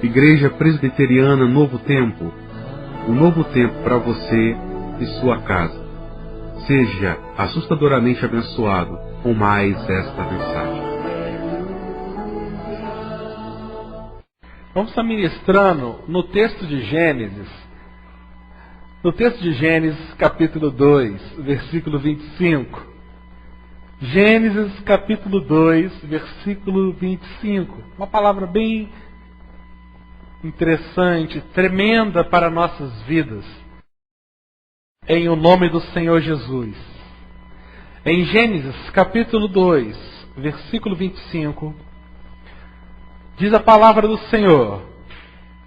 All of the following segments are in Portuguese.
Igreja Presbiteriana Novo Tempo, um novo tempo para você e sua casa. Seja assustadoramente abençoado com mais esta mensagem. Vamos estar ministrando no texto de Gênesis. No texto de Gênesis, capítulo 2, versículo 25. Gênesis, capítulo 2, versículo 25. Uma palavra bem interessante, tremenda para nossas vidas. Em o nome do Senhor Jesus. Em Gênesis, capítulo 2, versículo 25, diz a palavra do Senhor,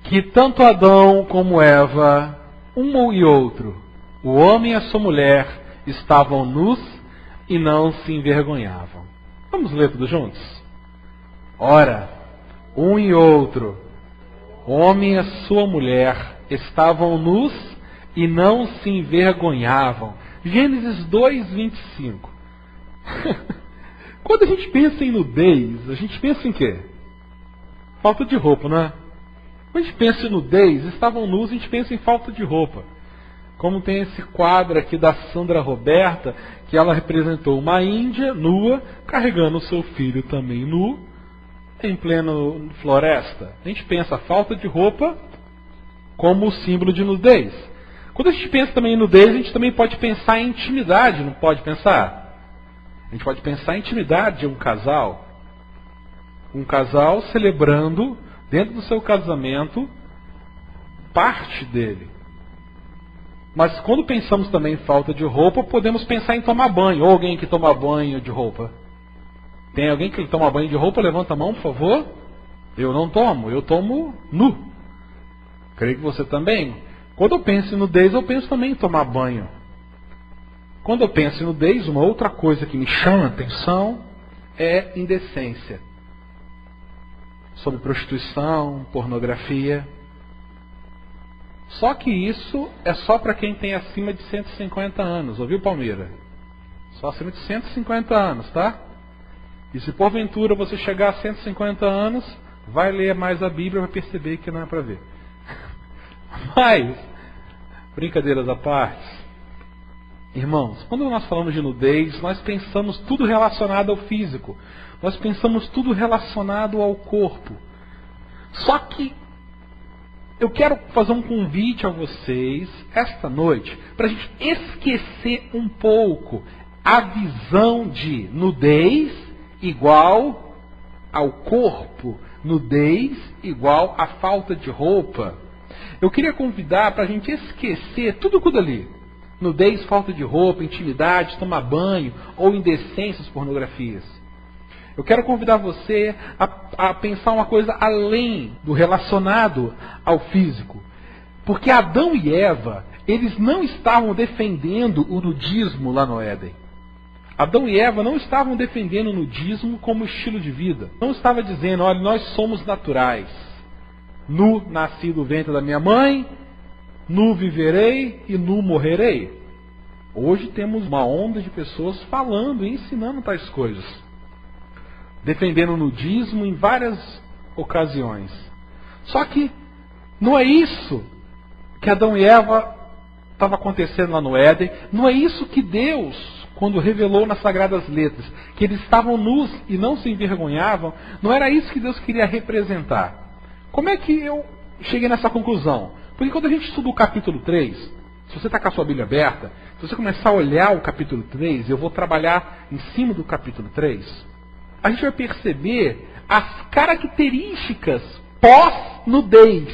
que tanto Adão como Eva, um e outro, o homem e a sua mulher, estavam nus e não se envergonhavam. Vamos ler tudo juntos? Ora, um e outro, o homem e a sua mulher, estavam nus e não se envergonhavam. Gênesis 2, 25. Quando a gente pensa em nudez, a gente pensa em quê? Falta de roupa, não é? Quando a gente pensa em nudez, estavam nus, a gente pensa em falta de roupa. Como tem esse quadro aqui da Sandra Roberta, que ela representou uma índia nua, carregando o seu filho também nu, em pleno floresta. A gente pensa a falta de roupa como símbolo de nudez. Quando a gente pensa também em nudez, a gente também pode pensar em intimidade, não pode pensar? A gente pode pensar em intimidade de um casal. Um casal celebrando, dentro do seu casamento, parte dele. Mas quando pensamos também em falta de roupa, podemos pensar em tomar banho. Ou alguém que toma banho de roupa. Tem alguém que toma banho de roupa? Levanta a mão, por favor. Eu não tomo, eu tomo nu. Creio que você também. Quando eu penso em nudez, eu penso também em tomar banho. Quando eu penso em nudez, uma outra coisa que me chama a atenção é indecência. Sobre prostituição, pornografia. Só que isso é só para quem tem acima de 150 anos. Ouviu, Palmeira? Só acima de 150 anos, tá? E se porventura você chegar a 150 anos, vai ler mais a Bíblia e vai perceber que não é para ver. Mas, brincadeiras à parte, irmãos, quando nós falamos de nudez, nós pensamos tudo relacionado ao físico. Nós pensamos tudo relacionado ao corpo. Só que eu quero fazer um convite a vocês, esta noite, para a gente esquecer um pouco a visão de nudez igual ao corpo, nudez igual à falta de roupa. Eu queria convidar para a gente esquecer tudo aquilo ali. Nudez, falta de roupa, intimidade, tomar banho ou indecências, pornografias. Eu quero convidar você a pensar uma coisa além do relacionado ao físico. Porque Adão e Eva, eles não estavam defendendo o nudismo lá no Éden. Adão e Eva não estavam defendendo o nudismo como estilo de vida. Não estava dizendo, olha, nós somos naturais. Nu nasci do ventre da minha mãe, nu viverei e nu morrerei. Hoje temos uma onda de pessoas falando e ensinando tais coisas. Defendendo o nudismo em várias ocasiões. Só que não é isso que Adão e Eva estava acontecendo lá no Éden. Não é isso que Deus, quando revelou nas Sagradas Letras, que eles estavam nus e não se envergonhavam, não era isso que Deus queria representar. Como é que eu cheguei nessa conclusão? Porque quando a gente estuda o capítulo 3, se você está com a sua Bíblia aberta, se você começar a olhar o capítulo 3, eu vou trabalhar em cima do capítulo 3, a gente vai perceber as características pós-nudez.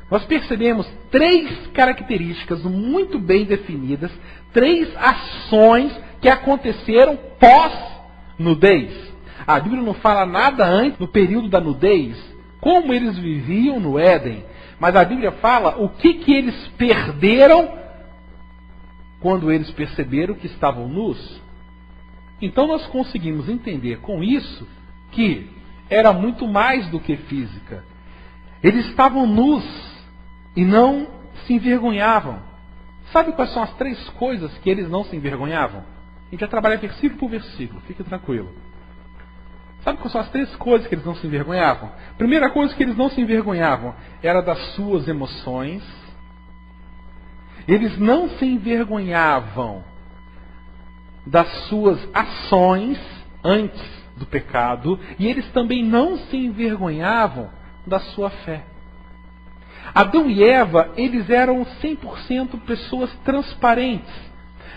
Nós percebemos 3 características muito bem definidas, 3 ações que aconteceram pós-nudez. A Bíblia não fala nada antes, no período da nudez, como eles viviam no Éden, mas a Bíblia fala o que eles perderam quando eles perceberam que estavam nus. Então nós conseguimos entender com isso que era muito mais do que física. Eles estavam nus e não se envergonhavam. Sabe quais são as 3 coisas que eles não se envergonhavam? A gente vai trabalhar versículo por versículo, fique tranquilo. Sabe quais são as 3 coisas que eles não se envergonhavam? Primeira coisa que eles não se envergonhavam era das suas emoções. Eles não se envergonhavam das suas ações antes do pecado. E eles também não se envergonhavam da sua fé. Adão e Eva, eles eram 100% pessoas transparentes.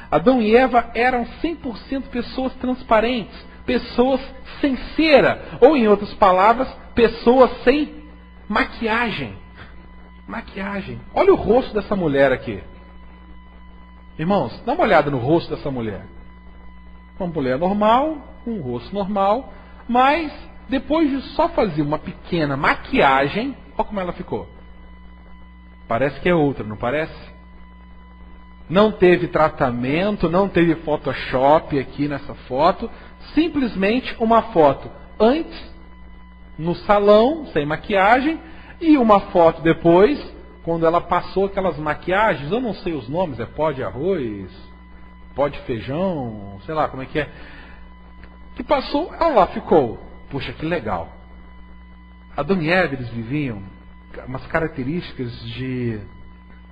Adão e Eva eram 100% pessoas transparentes, pessoas sem cera, ou em outras palavras, pessoas sem maquiagem. Maquiagem. Olha o rosto dessa mulher aqui. Irmãos, dá uma olhada no rosto dessa mulher. Uma mulher normal, com um rosto normal, mas depois de só fazer uma pequena maquiagem, olha como ela ficou. Parece que é outra, não parece? Não teve tratamento, não teve Photoshop aqui nessa foto. Simplesmente uma foto antes, no salão, sem maquiagem, e uma foto depois, quando ela passou aquelas maquiagens, eu não sei os nomes, é pó de arroz, pó de feijão, sei lá como é que é. Que passou, ela lá ficou. Puxa, que legal. Adão e Eva, eles viviam umas características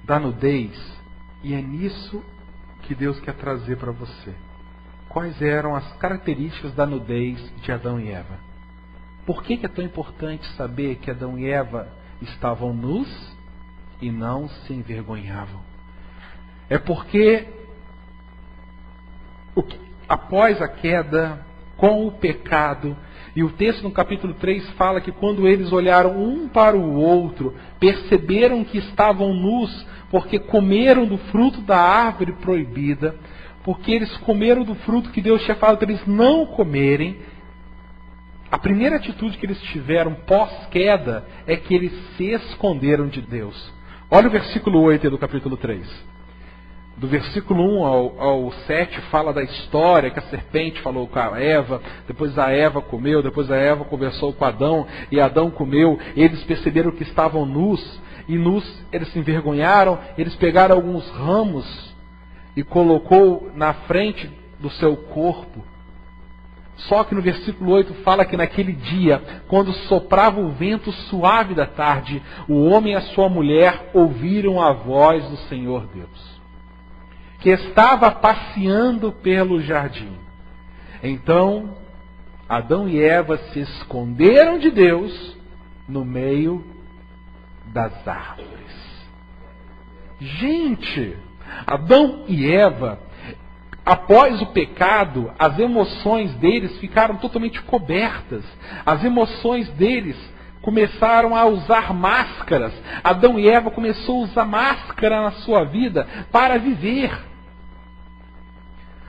da nudez, e é nisso que Deus quer trazer para você. Quais eram as características da nudez de Adão e Eva? Por que é tão importante saber que Adão e Eva estavam nus e não se envergonhavam? É porque após a queda, com o pecado, e o texto no capítulo 3 fala que quando eles olharam um para o outro, perceberam que estavam nus, porque comeram do fruto da árvore proibida, porque eles comeram do fruto que Deus tinha falado para eles não comerem. A primeira atitude que eles tiveram pós-queda é que eles se esconderam de Deus. Olha o versículo 8 do capítulo 3. Do versículo 1 ao 7 fala da história que a serpente falou com a Eva, depois a Eva comeu, depois a Eva conversou com Adão, e Adão comeu, eles perceberam que estavam nus, e nus eles se envergonharam, eles pegaram alguns ramos e colocou na frente do seu corpo. Só que no versículo 8 fala que naquele dia, quando soprava o vento suave da tarde, o homem e a sua mulher ouviram a voz do Senhor Deus, que estava passeando pelo jardim. Então, Adão e Eva se esconderam de Deus no meio das árvores. Gente, Adão e Eva, após o pecado, as emoções deles ficaram totalmente cobertas. As emoções deles começaram a usar máscaras. Adão e Eva começou a usar máscara na sua vida para viver.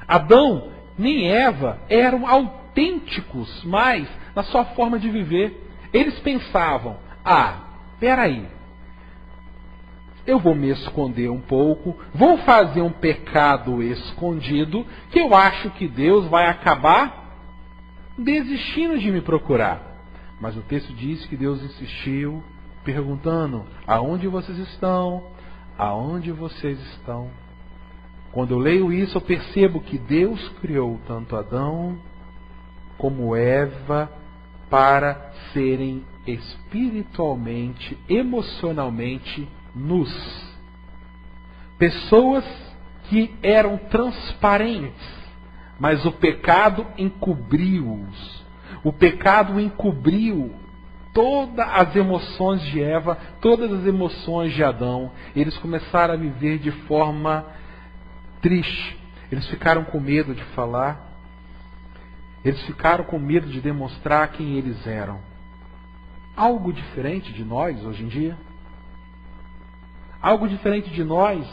Adão nem Eva eram autênticos mais na sua forma de viver. Eles pensavam, peraí, eu vou me esconder um pouco, vou fazer um pecado escondido, que eu acho que Deus vai acabar desistindo de me procurar. Mas o texto diz que Deus insistiu, perguntando, aonde vocês estão? Aonde vocês estão? Quando eu leio isso, eu percebo que Deus criou tanto Adão como Eva para serem espiritualmente, emocionalmente nus. Pessoas que eram transparentes, mas o pecado encobriu-os. O pecado encobriu todas as emoções de Eva, todas as emoções de Adão. Eles começaram a viver de forma triste. Eles ficaram com medo de falar. Eles ficaram com medo de demonstrar quem eles eram. Algo diferente de nós hoje em dia. Algo diferente de nós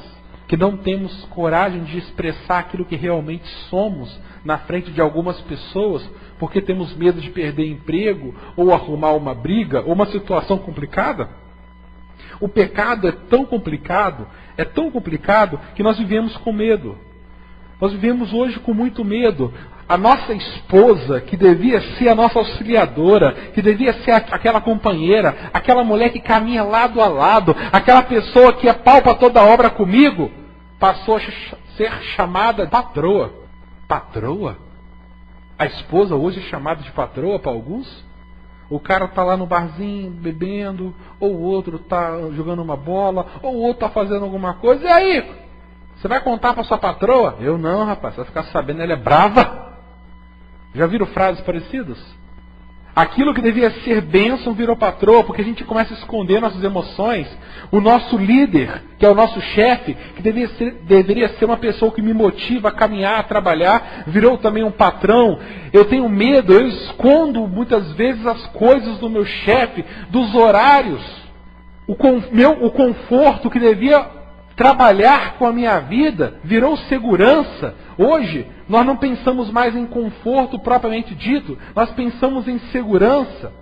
que não temos coragem de expressar aquilo que realmente somos na frente de algumas pessoas, porque temos medo de perder emprego, ou arrumar uma briga, ou uma situação complicada. O pecado é tão complicado que nós vivemos com medo. Nós vivemos hoje com muito medo. A nossa esposa, que devia ser a nossa auxiliadora, que devia ser aquela companheira, aquela mulher que caminha lado a lado, aquela pessoa que apalpa toda a obra comigo, passou a ser chamada patroa. Patroa? A esposa hoje é chamada de patroa para alguns. O cara tá lá no barzinho bebendo, ou o outro tá jogando uma bola, ou o outro tá fazendo alguma coisa. E aí? Você vai contar para sua patroa? Eu não, rapaz. Você vai ficar sabendo, ela é brava. Já viram frases parecidas? Aquilo que devia ser bênção virou patroa, porque a gente começa a esconder nossas emoções. O nosso líder, que é o nosso chefe, que deveria ser uma pessoa que me motiva a caminhar, a trabalhar, virou também um patrão. Eu tenho medo, eu escondo muitas vezes as coisas do meu chefe, dos horários. O conforto que devia trabalhar com a minha vida virou segurança. Hoje, nós não pensamos mais em conforto propriamente dito, nós pensamos em segurança.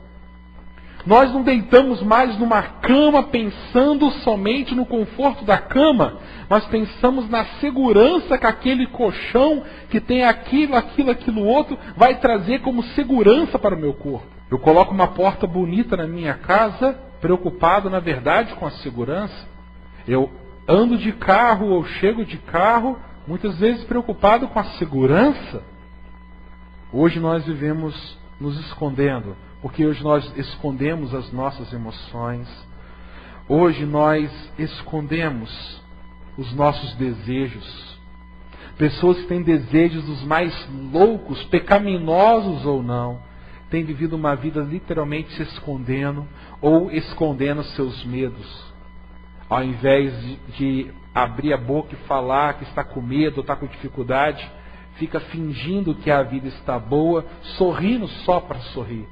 Nós não deitamos mais numa cama pensando somente no conforto da cama, nós pensamos na segurança que aquele colchão que tem aquilo outro vai trazer como segurança para o meu corpo. Eu coloco uma porta bonita na minha casa, preocupado na verdade com a segurança. Eu ando de carro ou chego de carro, muitas vezes preocupado com a segurança. Hoje nós vivemos nos escondendo, porque hoje nós escondemos as nossas emoções. Hoje nós escondemos os nossos desejos. Pessoas que têm desejos dos mais loucos, pecaminosos ou não, têm vivido uma vida literalmente se escondendo ou escondendo seus medos. Ao invés de abrir a boca e falar que está com medo, está com dificuldade, fica fingindo que a vida está boa, sorrindo só para sorrir.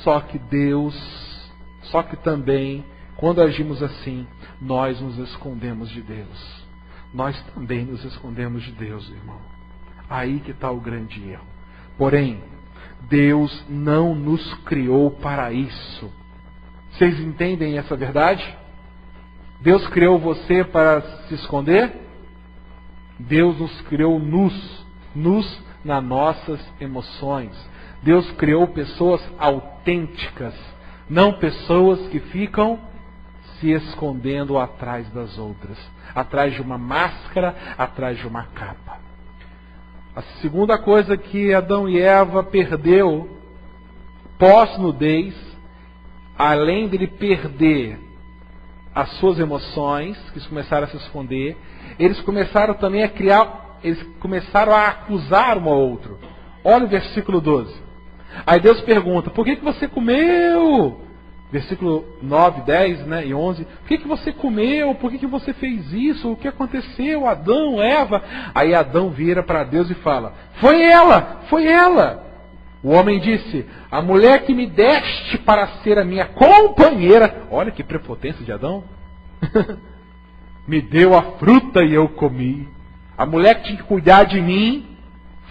Só que também, quando agimos assim, nós nos escondemos de Deus. Nós também nos escondemos de Deus, irmão. Aí que está o grande erro. Porém, Deus não nos criou para isso. Vocês entendem essa verdade? Deus criou você para se esconder? Deus nos criou nus nas nossas emoções. Deus criou pessoas autênticas, não pessoas que ficam se escondendo atrás das outras, atrás de uma máscara, atrás de uma capa. A segunda coisa que Adão e Eva perdeu pós-nudez, além de ele perder as suas emoções, que eles começaram a se esconder, eles começaram também eles começaram a acusar um ao outro. Olha o versículo 12. Aí Deus pergunta, por que você comeu? Versículo 9, 10 e 11. Por que você comeu? Por que você fez isso? O que aconteceu? Adão, Eva? Aí Adão vira para Deus e fala, foi ela. O homem disse, a mulher que me deste para ser a minha companheira, olha que prepotência de Adão, me deu a fruta e eu comi. A mulher que tinha que cuidar de mim,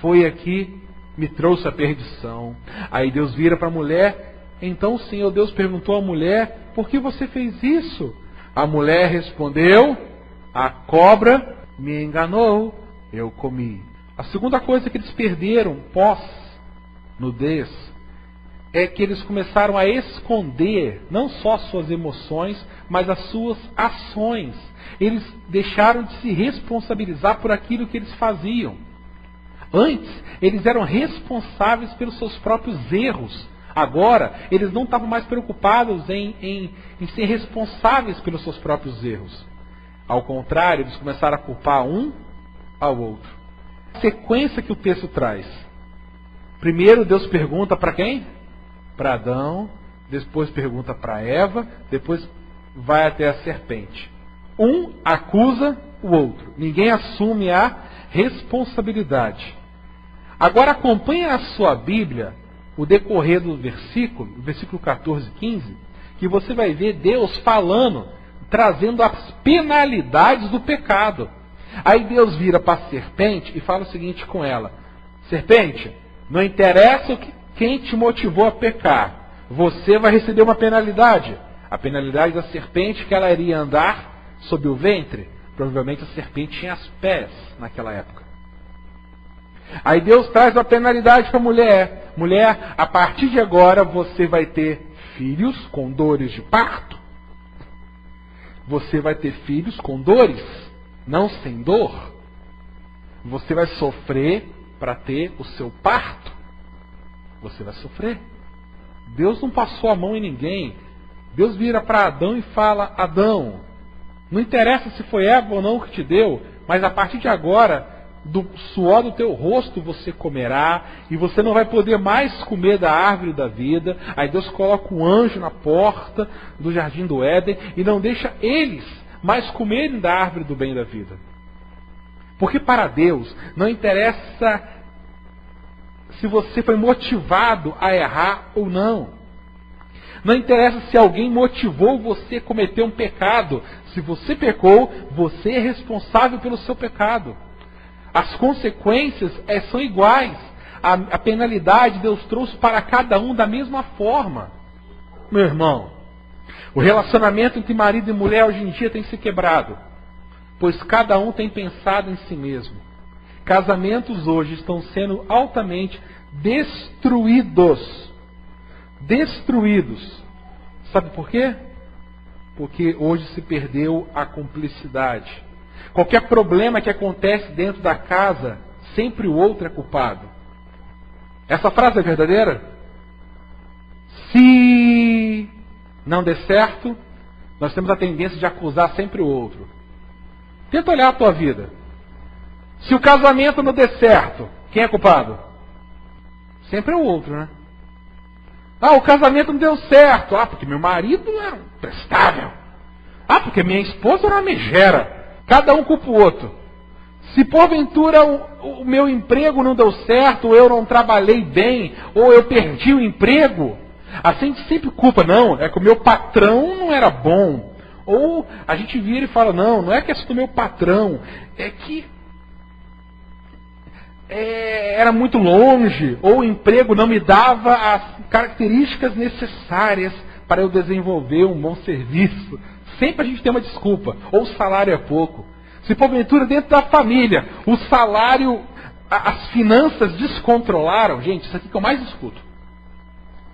foi aqui, me trouxe a perdição. Aí Deus vira para a mulher, então o Senhor Deus perguntou à mulher, por que você fez isso? A mulher respondeu, a cobra me enganou, eu comi. A segunda coisa que eles perderam pós-nudez é que eles começaram a esconder não só suas emoções, mas as suas ações. Eles deixaram de se responsabilizar por aquilo que eles faziam. Antes, eles eram responsáveis pelos seus próprios erros. Agora, eles não estavam mais preocupados em ser responsáveis pelos seus próprios erros. Ao contrário, eles começaram a culpar um ao outro. A sequência que o texto traz. Primeiro Deus pergunta para quem? Para Adão, depois pergunta para Eva, depois vai até a serpente. Um acusa o outro. Ninguém assume a responsabilidade. Agora acompanhe a sua Bíblia, o decorrer do versículo 14 e 15, que você vai ver Deus falando, trazendo as penalidades do pecado. Aí Deus vira para a serpente e fala o seguinte com ela: serpente, não interessa quem te motivou a pecar, você vai receber uma penalidade. A penalidade da serpente, que ela iria andar sob o ventre. Provavelmente a serpente tinha as pés naquela época. Aí Deus traz uma penalidade para a mulher. Mulher, a partir de agora você vai ter filhos com dores de parto. Você vai ter filhos com dores, não sem dor. Você vai sofrer para ter o seu parto, você vai sofrer. Deus não passou a mão em ninguém. Deus vira para Adão e fala: Adão, não interessa se foi Eva ou não que te deu, mas a partir de agora, do suor do teu rosto você comerá, e você não vai poder mais comer da árvore da vida. Aí Deus coloca um anjo na porta do jardim do Éden e não deixa eles mais comerem da árvore do bem da vida. Porque para Deus não interessa se você foi motivado a errar ou não. Não interessa se alguém motivou você a cometer um pecado. Se você pecou, você é responsável pelo seu pecado. As consequências são iguais. A penalidade Deus trouxe para cada um da mesma forma. Meu irmão, o relacionamento entre marido e mulher hoje em dia tem se quebrado, pois cada um tem pensado em si mesmo. Casamentos hoje estão sendo altamente destruídos. Destruídos. Sabe por quê? Porque hoje se perdeu a cumplicidade. Qualquer problema que acontece dentro da casa, sempre o outro é culpado. Essa frase é verdadeira? Se não der certo, nós temos a tendência de acusar sempre o outro. Tenta olhar a tua vida. Se o casamento não der certo, quem é culpado? Sempre é o outro, né? Ah, o casamento não deu certo. Ah, porque meu marido não era prestável. Ah, porque minha esposa era uma megera. Cada um culpa o outro. Se porventura o meu emprego não deu certo, ou eu não trabalhei bem, ou eu perdi o emprego, a gente sempre culpa. Não, é que o meu patrão não era bom. Ou a gente vira e fala: não é questão do meu patrão, é que era muito longe, ou o emprego não me dava as características necessárias para eu desenvolver um bom serviço. Sempre a gente tem uma desculpa. Ou o salário é pouco. Se porventura dentro da família o salário, as finanças descontrolaram, gente, isso aqui que eu mais escuto.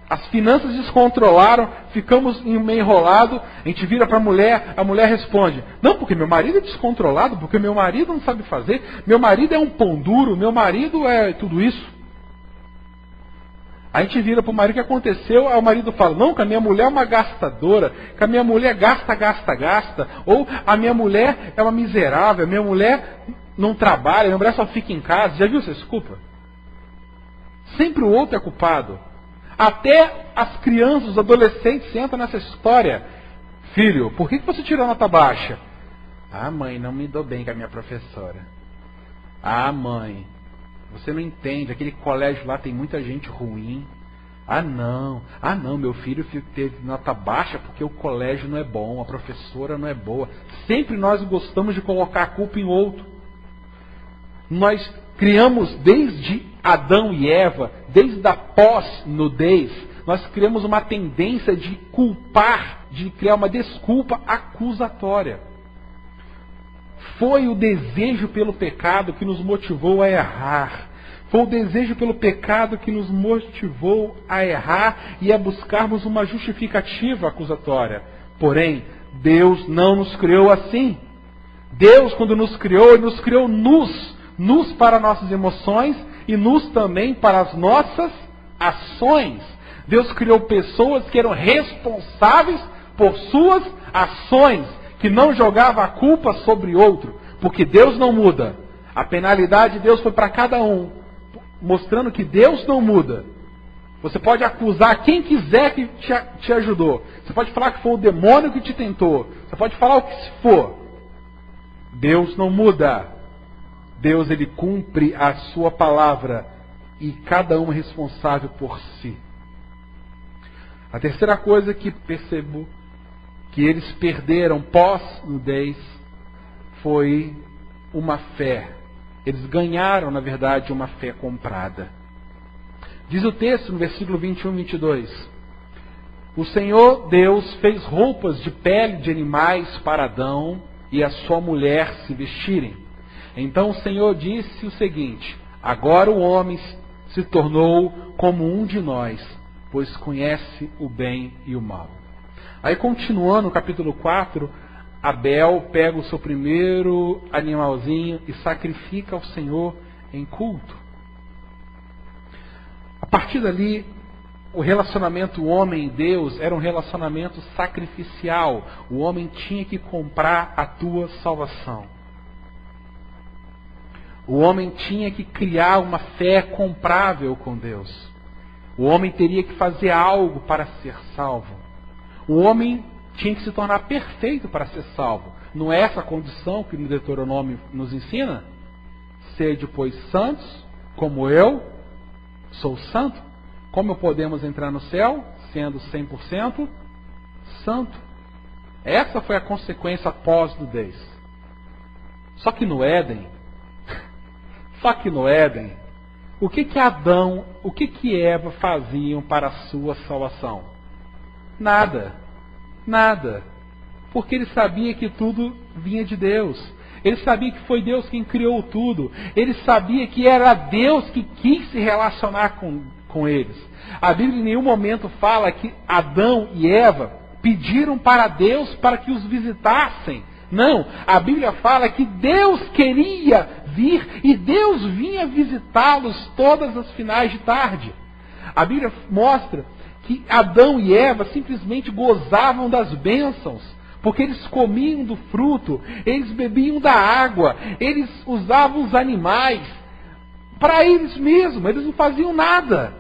As finanças descontrolaram, ficamos em meio enrolado, a gente vira para a mulher responde: não, porque meu marido é descontrolado, porque meu marido não sabe fazer, meu marido é um pão duro, meu marido é tudo isso. A gente vira para o marido: o que aconteceu? Aí o marido fala: não, que a minha mulher é uma gastadora, que a minha mulher gasta, ou a minha mulher é uma miserável, a minha mulher não trabalha, a minha mulher só fica em casa. Já viu essa desculpa? Sempre o outro é culpado. Até as crianças, os adolescentes entram nessa história. Filho, por que você tirou nota baixa? Ah, mãe, não me dou bem com a minha professora. Ah, mãe, você não entende, aquele colégio lá tem muita gente ruim. Ah, não, meu filho teve nota baixa porque o colégio não é bom, a professora não é boa. Sempre nós gostamos de colocar a culpa em outro. Nós criamos desde Adão e Eva, desde a pós-nudez, nós criamos uma tendência de culpar, de criar uma desculpa acusatória. Foi o desejo pelo pecado que nos motivou a errar. Foi o desejo pelo pecado que nos motivou a errar e a buscarmos uma justificativa acusatória. Porém, Deus não nos criou assim. Deus, quando nos criou, Ele nos criou nus para nossas emoções e nus também para as nossas ações. Deus criou pessoas que eram responsáveis por suas ações, que não jogava a culpa sobre outro, porque Deus não muda. A penalidade de Deus foi para cada um, mostrando que Deus não muda. Você pode acusar quem quiser que te ajudou. Você pode falar que foi o demônio que te tentou. Você pode falar o que for. Deus não muda. Deus, Ele cumpre a sua palavra e cada um é responsável por si. A terceira coisa que percebo que eles perderam pós-nudez foi uma fé. Eles ganharam, na verdade, uma fé comprada. Diz o texto no versículo 21 e 22. O Senhor Deus fez roupas de pele de animais para Adão e a sua mulher se vestirem. Então o Senhor disse o seguinte: agora o homem se tornou como um de nós, pois conhece o bem e o mal. Aí continuando no capítulo 4, Abel pega o seu primeiro animalzinho e sacrifica ao Senhor em culto. A partir dali, o relacionamento homem e Deus era um relacionamento sacrificial. O homem tinha que comprar a tua salvação. O homem tinha que criar uma fé comprável com Deus. O homem teria que fazer algo para ser salvo. O homem tinha que se tornar perfeito para ser salvo. Não é essa a condição que no Deuteronômio nos ensina? Sede, pois, santos, como eu sou santo. Como podemos entrar no céu sendo 100% santo? Essa foi a consequência pós-nudez. Só que no Éden, o que Adão, o que Eva faziam para a sua salvação? Nada. Porque ele sabia que tudo vinha de Deus. Ele sabia que foi Deus quem criou tudo. Ele sabia que era Deus que quis se relacionar com eles. A Bíblia em nenhum momento fala que Adão e Eva pediram para Deus para que os visitassem. Não, a Bíblia fala que Deus queria vir e Deus vinha visitá-los todas as finais de tarde. A Bíblia mostra que Adão e Eva simplesmente gozavam das bênçãos, porque eles comiam do fruto, eles bebiam da água, eles usavam os animais para eles mesmos, eles não faziam nada.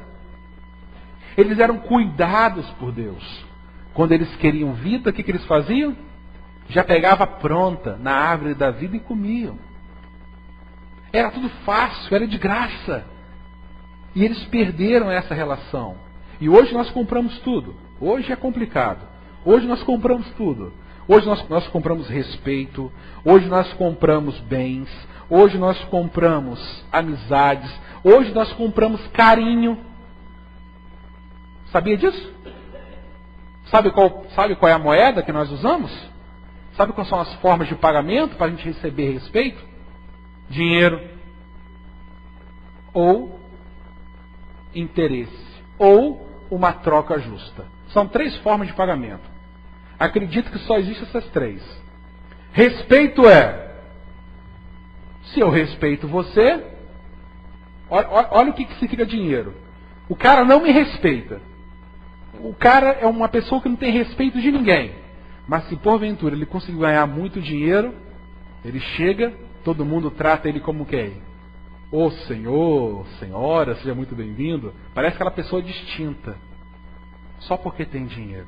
Eles eram cuidados por Deus. Quando eles queriam vida, o que eles faziam? Já pegava pronta na árvore da vida e comiam. Era tudo fácil, era de graça. E eles perderam essa relação. E hoje nós compramos tudo. Hoje é complicado. Hoje nós compramos tudo. Hoje nós compramos respeito. Hoje nós compramos bens. Hoje nós compramos amizades. Hoje nós compramos carinho. Sabia disso? Sabe qual é a moeda que nós usamos? Sabe quais são as formas de pagamento para a gente receber respeito? Dinheiro. Ou interesse. Ou uma troca justa. São 3 formas de pagamento. Acredito que só existem essas 3. Respeito é: se eu respeito você, olha o que significa dinheiro. O cara não me respeita. O cara é uma pessoa que não tem respeito de ninguém. Mas se porventura ele conseguir ganhar muito dinheiro, ele chega, todo mundo trata ele como quem? Ô senhor, senhora, seja muito bem-vindo. Parece aquela pessoa distinta. Só porque tem dinheiro.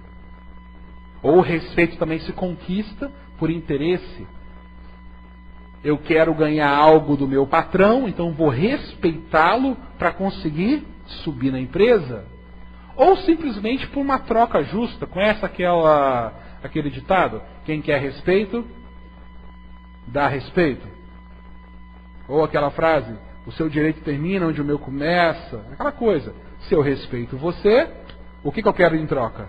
Ou o respeito também se conquista por interesse. Eu quero ganhar algo do meu patrão, então vou respeitá-lo para conseguir subir na empresa. Ou simplesmente por uma troca justa. Conhece aquele ditado? Quem quer respeito, dá respeito. Ou aquela frase: o seu direito termina onde o meu começa. Aquela coisa. Se eu respeito você, o que eu quero em troca?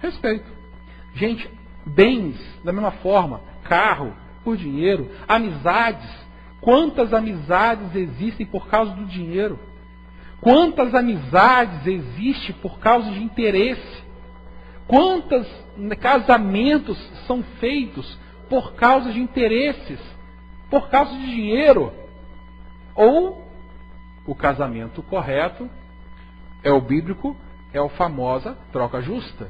Respeito. Gente, bens, da mesma forma. Carro, por dinheiro. Amizades. Quantas amizades existem por causa do dinheiro? Quantas amizades existem por causa de interesse? Quantos casamentos são feitos por causa de interesses? Por causa de dinheiro? Ou o casamento correto é o bíblico, é a famosa troca justa.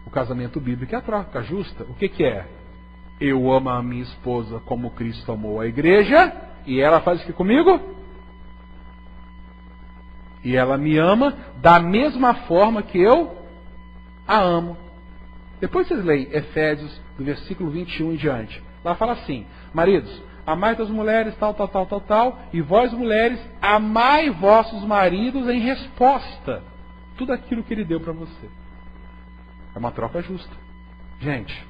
O casamento bíblico é a troca justa. O que é? Eu amo a minha esposa como Cristo amou a igreja, e ela faz o que comigo? E ela me ama da mesma forma que eu a amo. Depois vocês leem Efésios, do versículo 21 em diante. Lá fala assim: maridos, amai as mulheres, tal, e vós mulheres, amai vossos maridos em resposta. Tudo aquilo que ele deu para você. É uma troca justa. Gente,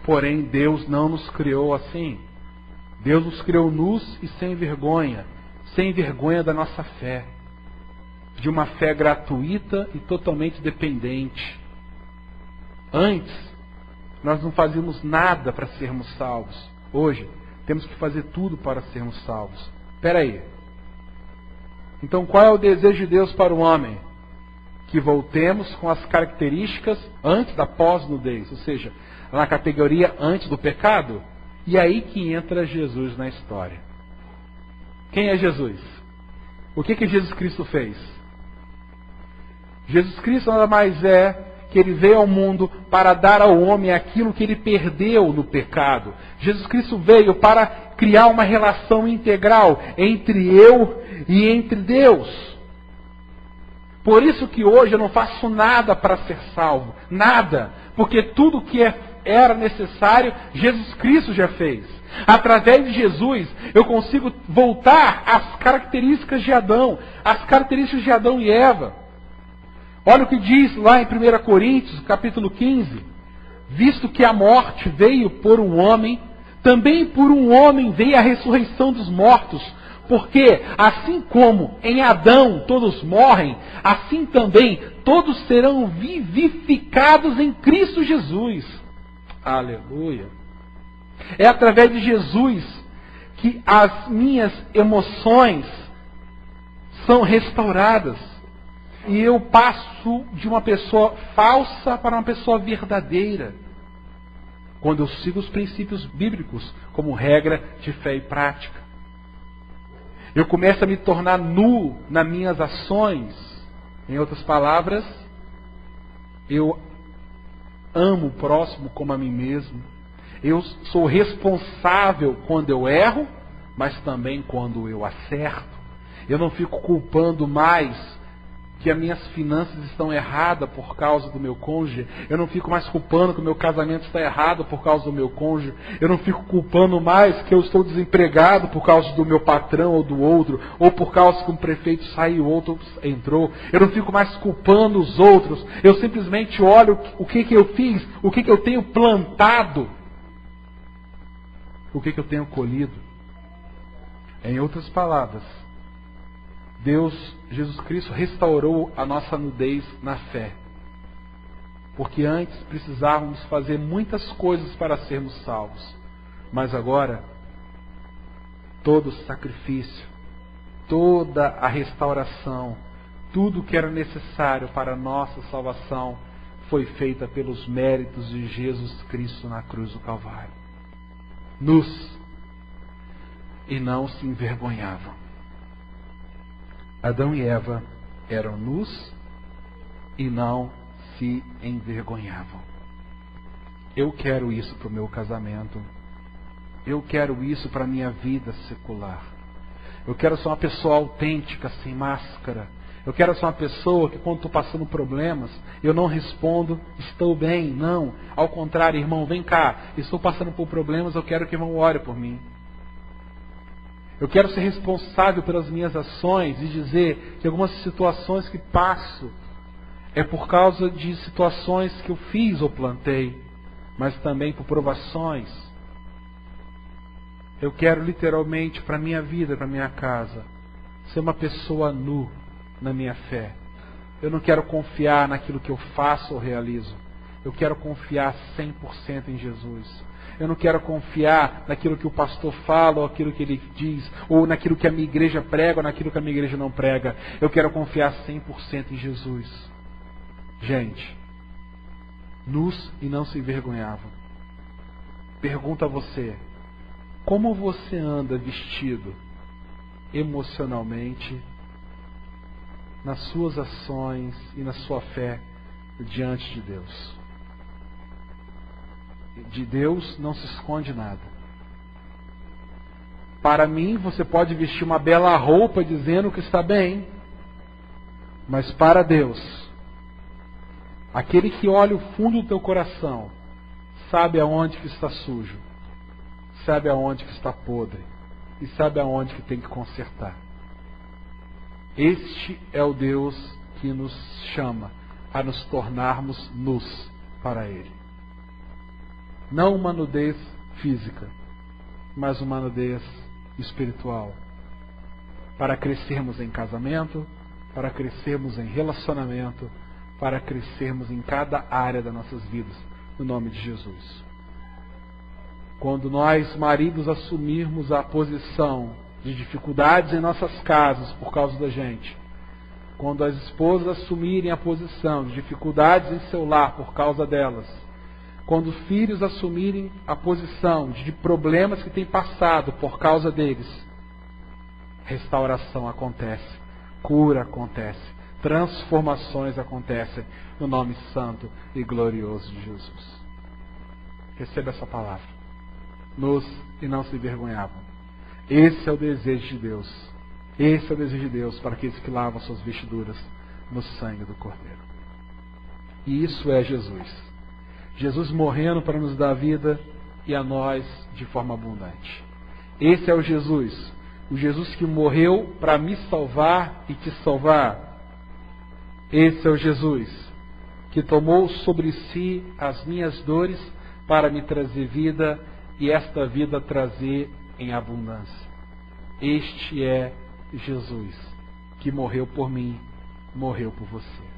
porém Deus não nos criou assim. Deus nos criou nus e sem vergonha da nossa fé. De uma fé gratuita e totalmente dependente. Antes, nós não fazíamos nada para sermos salvos. Hoje, temos que fazer tudo para sermos salvos. Espera aí. Então, qual é o desejo de Deus para o homem? Que voltemos com as características antes da pós-nudez, ou seja, na categoria antes do pecado. E aí que entra Jesus na história. Quem é Jesus? O que Jesus Cristo fez? Jesus Cristo nada mais é que Ele veio ao mundo para dar ao homem aquilo que ele perdeu no pecado. Jesus Cristo veio para criar uma relação integral entre eu e entre Deus. Por isso que hoje eu não faço nada para ser salvo. Nada. Porque tudo que era necessário, Jesus Cristo já fez. Através de Jesus, eu consigo voltar às características de Adão. Às características de Adão e Eva. Olha o que diz lá em 1 Coríntios, capítulo 15. Visto que a morte veio por um homem, também por um homem veio a ressurreição dos mortos. Porque, assim como em Adão todos morrem, assim também todos serão vivificados em Cristo Jesus. Aleluia. É através de Jesus que as minhas emoções são restauradas. E eu passo de uma pessoa falsa para uma pessoa verdadeira. Quando eu sigo os princípios bíblicos como regra de fé e prática. Eu começo a me tornar nu nas minhas ações. Em outras palavras, eu amo o próximo como a mim mesmo. Eu sou responsável quando eu erro, mas também quando eu acerto. Eu não fico culpando mais que as minhas finanças estão erradas por causa do meu cônjuge. Eu não fico mais culpando que o meu casamento está errado por causa do meu cônjuge. Eu não fico culpando mais que eu estou desempregado por causa do meu patrão ou do outro, ou por causa que um prefeito saiu e o outro entrou. Eu não fico mais culpando os outros. Eu simplesmente olho o que eu fiz, o que eu tenho plantado, o que eu tenho colhido. Em outras palavras, Jesus Cristo restaurou a nossa nudez na fé. Porque antes precisávamos fazer muitas coisas para sermos salvos. Mas agora, todo o sacrifício, toda a restauração, tudo que era necessário para a nossa salvação foi feita pelos méritos de Jesus Cristo na cruz do Calvário. Nus, e não se envergonhavam. Adão e Eva eram nus e não se envergonhavam. Eu quero isso para o meu casamento. Eu quero isso para a minha vida secular. Eu quero ser uma pessoa autêntica, sem máscara. Eu quero ser uma pessoa que quando estou passando problemas, eu não respondo, estou bem. Não. Ao contrário, irmão, vem cá. Estou passando por problemas, eu quero que o irmão ore por mim. Eu quero ser responsável pelas minhas ações e dizer que algumas situações que passo é por causa de situações que eu fiz ou plantei, mas também por provações. Eu quero literalmente para a minha vida, para a minha casa, ser uma pessoa nu na minha fé. Eu não quero confiar naquilo que eu faço ou realizo. Eu quero confiar 100% em Jesus. Eu não quero confiar naquilo que o pastor fala, ou aquilo que ele diz, ou naquilo que a minha igreja prega, ou naquilo que a minha igreja não prega. Eu quero confiar 100% em Jesus. Gente, nus e não se envergonhavam. Pergunto a você, como você anda vestido emocionalmente, nas suas ações e na sua fé diante de Deus? De Deus não se esconde nada. Para mim, você pode vestir uma bela roupa dizendo que está bem. Mas para Deus, aquele que olha o fundo do teu coração, sabe aonde que está sujo, sabe aonde que está podre, e sabe aonde que tem que consertar. Este é o Deus que nos chama a nos tornarmos nus para Ele. Não uma nudez física, mas uma nudez espiritual. Para crescermos em casamento, para crescermos em relacionamento, para crescermos em cada área das nossas vidas, no nome de Jesus. Quando nós, maridos, assumirmos a posição de dificuldades em nossas casas por causa da gente, quando as esposas assumirem a posição de dificuldades em seu lar por causa delas, quando os filhos assumirem a posição de problemas que têm passado por causa deles, restauração acontece. cura acontece, transformações acontecem no nome santo e glorioso de Jesus. Receba essa palavra. Nos e não se envergonhavam. Esse é o desejo de Deus. Esse é o desejo de Deus para aqueles que lavam suas vestiduras no sangue do Cordeiro. E isso é Jesus. Jesus morrendo para nos dar vida e a nós de forma abundante. Esse é o Jesus que morreu para me salvar e te salvar. Esse é o Jesus que tomou sobre si as minhas dores para me trazer vida e esta vida trazer em abundância. Este é Jesus que morreu por mim, morreu por você.